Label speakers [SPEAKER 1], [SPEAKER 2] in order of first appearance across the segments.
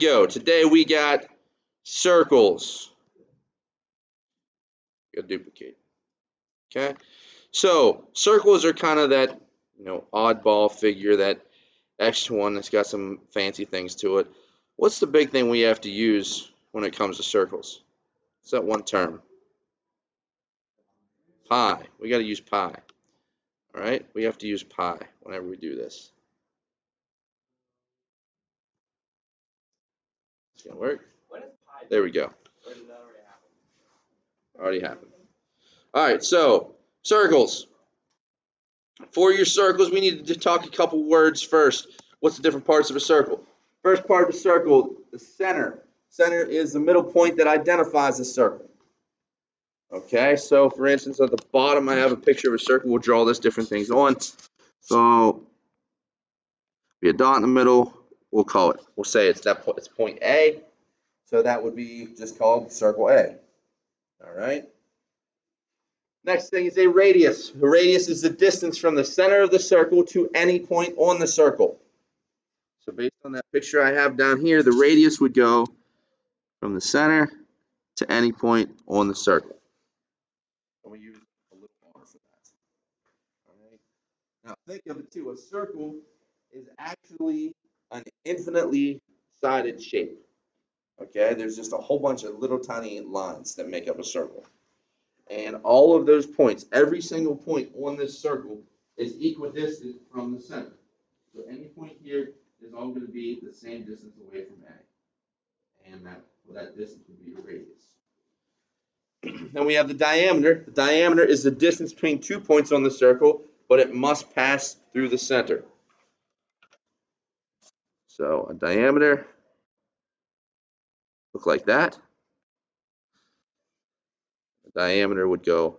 [SPEAKER 1] Yo, today we got circles. Got duplicate. Okay, so circles are kind of that oddball figure, that extra one that's got some fancy things to it. What's the big thing we have to use when it comes to circles? It's that one term, pi. We got to use pi. All right, we have to use pi whenever we do this. It's gonna work. There we go. Already happened. All right, so circles. For your circles, we need to talk a couple words first. What's the different parts of a circle? First part of a circle, the center. Center is the middle point that identifies a circle. Okay, so for instance, at the bottom, I have a picture of a circle. We'll draw this different things on. So, be a dot in the middle. We'll say it's point A. So that would be just called circle A. All right. Next thing is a radius. A radius is the distance from the center of the circle to any point on the circle. So based on that picture I have down here, the radius would go from the center to any point on the circle. And we use a little r for that. All right. Now think of it too. A circle is actually an infinitely sided shape. Okay, there's just a whole bunch of little tiny lines that make up a circle. And all of those points, every single point on this circle is equidistant from the center. So any point here is all going to be the same distance away from A. And that distance would be a radius. Then we have the diameter. The diameter is the distance between 2 points on the circle, but it must pass through the center. So a diameter look like that. The diameter would go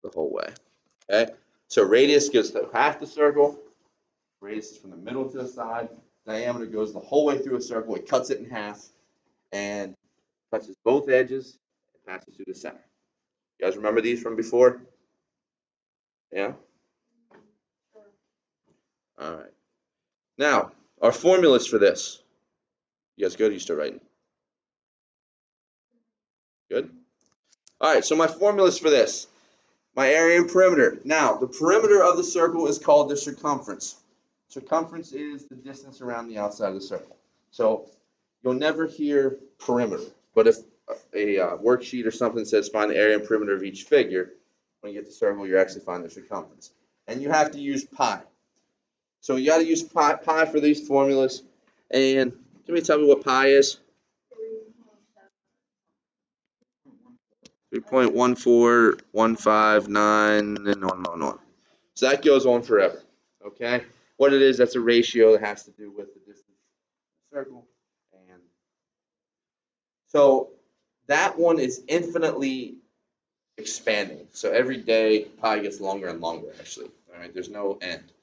[SPEAKER 1] the whole way. Okay, so radius goes to half the circle. Radius is from the middle to the side. Diameter goes the whole way through a circle. It cuts it in half and touches both edges and passes through the center. You guys remember these from before? Yeah? All right. Now, our formulas for this. You guys good? Are you still writing? Good? All right, so my formulas for this. My area and perimeter. Now, the perimeter of the circle is called the circumference. Circumference is the distance around the outside of the circle. So you'll never hear perimeter, but if a worksheet or something says find the area and perimeter of each figure, when you get the circle, you're actually finding the circumference. And you have to use pi. So you got to use pi for these formulas. And can you tell me what pi is? 3.14159 and on. So that goes on forever. Okay? What it is, that's a ratio that has to do with the distance of the circle. And so that one is infinitely expanding. So every day pi gets longer and longer, actually. All right, there's no end.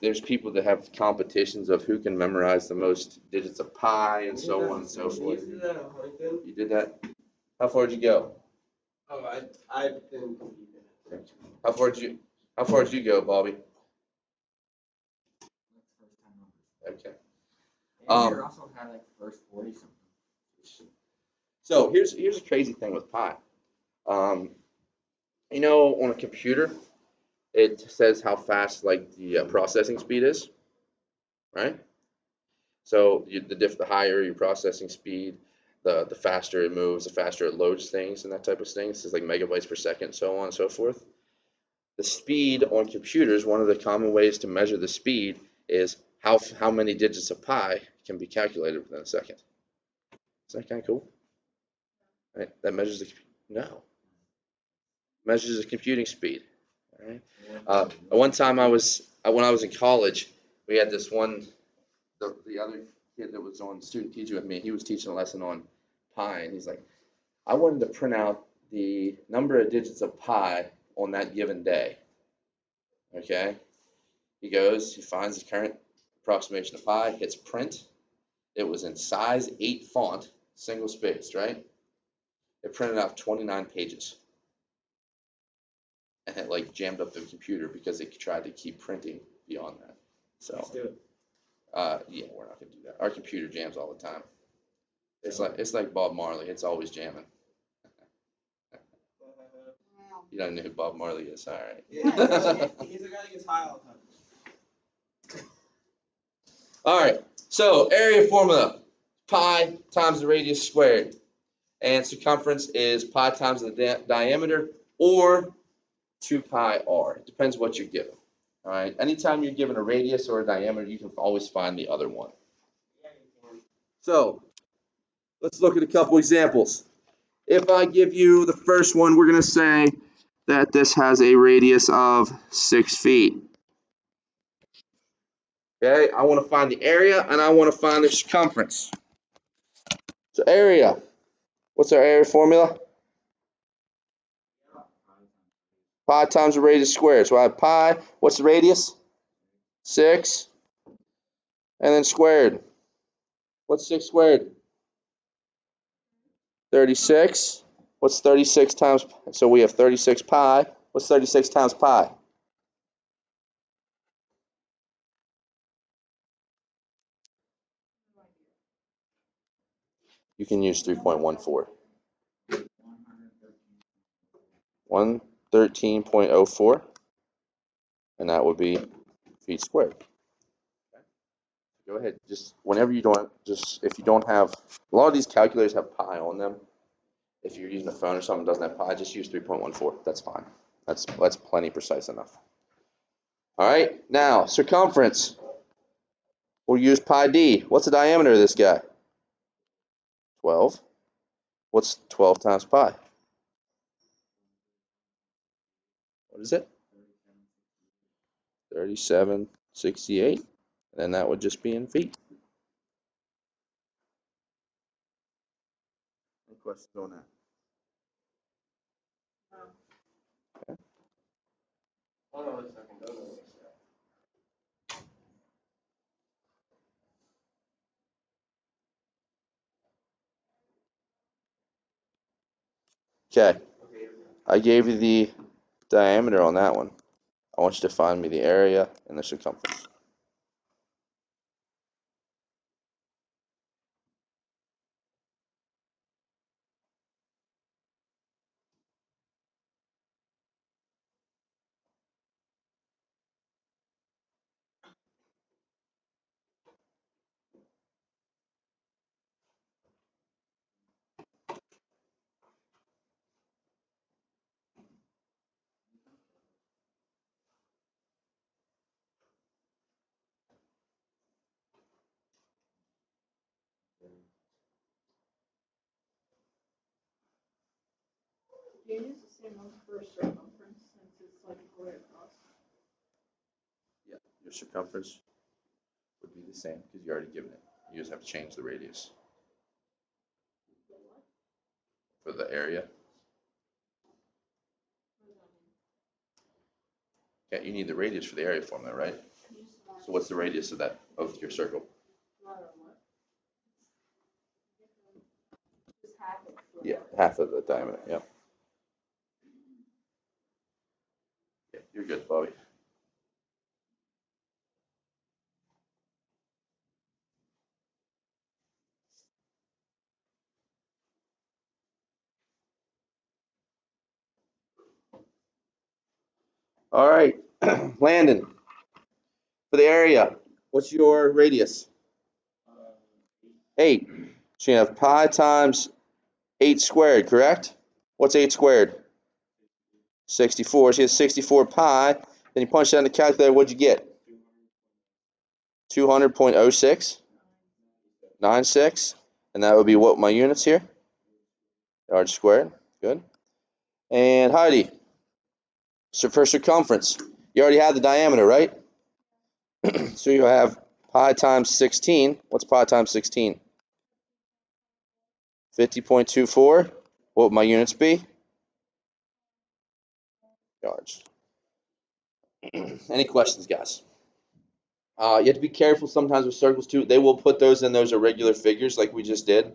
[SPEAKER 1] There's people that have competitions of who can memorize the most digits of pi and so on and so forth. You did that? How far did you go?
[SPEAKER 2] Oh, I didn't compete in it.
[SPEAKER 1] How far did you go, Bobby? Okay.
[SPEAKER 2] And you also had like the first 40 something.
[SPEAKER 1] So here's a crazy thing with pi. On a computer, it says how fast like the processing speed is, right? So the higher your processing speed, the faster it moves, the faster it loads things and that type of thing. This is like megabytes per second, so on and so forth. The speed on computers, one of the common ways to measure the speed is how many digits of pi can be calculated within a second. Isn't that kind of cool? Right? That measures measures the computing speed. All right. One time when I was in college, we had this one, the other kid that was on student teaching with me. He was teaching a lesson on pi, and he's like, I wanted to print out the number of digits of pi on that given day. Okay. He finds the current approximation of pi, hits print. It was in size 8 font, single spaced, right? It printed out 29 pages. And it like jammed up the computer because it tried to keep printing beyond that. So
[SPEAKER 2] Let's do it.
[SPEAKER 1] Yeah, we're not gonna do that. Our computer jams all the time. It's like Bob Marley. It's always jamming. You don't know who Bob Marley is, all right.
[SPEAKER 3] Yeah, he's the guy that gets high all the time.
[SPEAKER 1] All right. So area formula: pi times the radius squared, and circumference is pi times the diameter, or 2 pi r. It depends what you're given. All right. Anytime you're given a radius or a diameter, you can always find the other one. So let's look at a couple examples. If I give you the first one, we're going to say that this has a radius of 6 feet. Okay, I want to find the area and I want to find the circumference. So area, what's our area formula? Pi times the radius squared. So I have pi, what's the radius? 6, and then squared. What's 6 squared? 36. What's 36 times, so we have 36 pi. What's 36 times pi? You can use 3.14. 113.04, and that would be feet squared. Okay. Go ahead, just whenever you don't, just if you don't have, a lot of these calculators have pi on them. If you're using a phone or something that doesn't have pi, just use 3.14. That's fine. That's plenty precise enough. All right, now circumference. We'll use pi d. What's the diameter of this guy? 12. What's 12 times pi? What is it? 3768. And then that would just be in feet. Any questions on that? Okay.
[SPEAKER 3] Hold on a second.
[SPEAKER 1] Okay. I gave you the diameter on that one. I want you to find me the area and the circumference.
[SPEAKER 4] Do you use the same one for circumference since it's like going across?
[SPEAKER 1] Yeah, your circumference would be the same because you already given it. You just have to change the radius for the area. Yeah, you need the radius for the area formula, right? So what's the radius of that of your circle? Yeah, half of the diameter. Yep. Yeah, you're good, Bobby. All right, Landon. For the area, what's your radius? 8. So you have pi times 8 squared, correct? What's 8 squared? 64. So you have 64 pi. Then you punch that in the calculator. What'd you get? 200.0696. And that would be what my units here? Yards squared. Good. And Heidi, so for circumference, you already have the diameter, right? So you have pi times 16. What's pi times 16? 50.24. What would my units be? Yards. Any questions, guys? You have to be careful sometimes with circles too. They will put those in those irregular figures like we just did.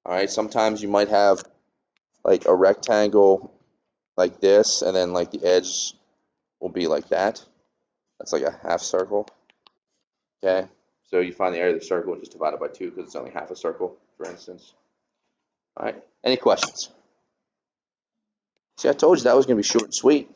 [SPEAKER 1] All right, sometimes you might have like a rectangle like this, and then like the edge will be like that. That's like a half circle. Okay, So you find the area of the circle and just divide it by 2 because it's only half a circle, for instance. All right. Any questions? See, I told you that was going to be short and sweet.